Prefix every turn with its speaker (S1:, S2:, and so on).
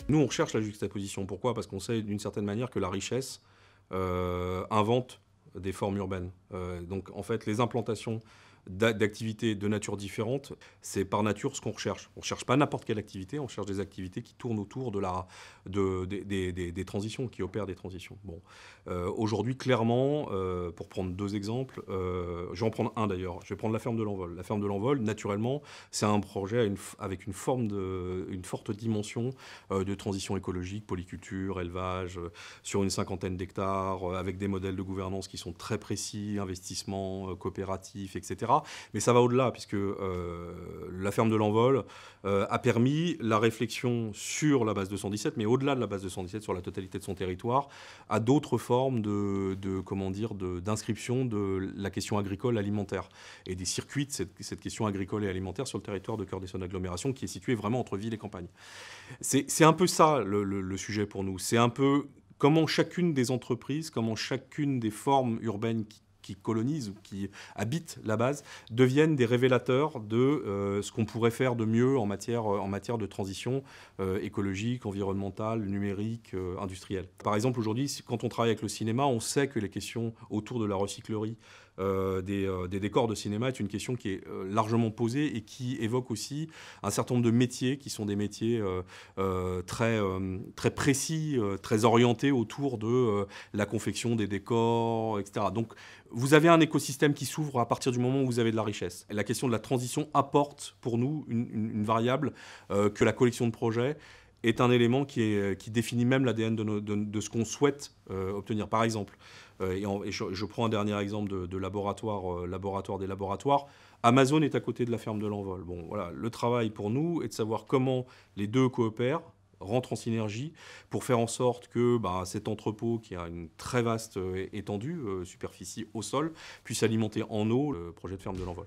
S1: Nous, on recherche la juxtaposition. Pourquoi? Parce qu'on sait d'une certaine manière que la richesse invente des formes urbaines. Donc en fait, les implantations d'activités de nature différente, c'est par nature ce qu'on recherche. On ne cherche pas n'importe quelle activité, on cherche des activités qui tournent autour des transitions, qui opèrent des transitions. Bon. Aujourd'hui, clairement, pour prendre deux exemples, je vais en prendre un d'ailleurs, je vais prendre la ferme de l'Envol. La ferme de l'Envol, naturellement, c'est un projet avec une forte dimension de transition écologique, polyculture, élevage, sur une cinquantaine d'hectares, avec des modèles de gouvernance qui sont très précis, investissement coopératif, etc. Mais ça va au-delà, puisque la ferme de l'Envol a permis la réflexion sur la base 217, mais au-delà de la base 217, sur la totalité de son territoire, à d'autres formes d'inscription de la question agricole alimentaire et des circuits de cette question agricole et alimentaire sur le territoire de Cœur-d'Essonne Agglomération, qui est situé vraiment entre ville et campagne. C'est un peu ça le sujet pour nous. C'est un peu comment chacune des entreprises, comment chacune des formes urbaines qui colonisent ou qui habitent la base deviennent des révélateurs de ce qu'on pourrait faire de mieux en matière de transition écologique, environnementale, numérique, industrielle. Par exemple, aujourd'hui, quand on travaille avec le cinéma, on sait que les questions autour de la recyclerie des décors de cinéma est une question qui est largement posée et qui évoque aussi un certain nombre de métiers qui sont des métiers très précis, très orientés autour de la confection des décors, etc. Donc vous avez un écosystème qui s'ouvre à partir du moment où vous avez de la richesse. Et la question de la transition apporte pour nous une variable que la collection de projets est un élément qui définit même l'ADN de ce qu'on souhaite obtenir. Par exemple, je prends un dernier exemple de laboratoire des laboratoires. Amazon est à côté de la ferme de l'Envol. Bon, voilà, le travail pour nous est de savoir comment les deux coopèrent, rentrent en synergie pour faire en sorte que cet entrepôt qui a une très vaste étendue, superficie au sol, puisse alimenter en eau le projet de ferme de l'Envol.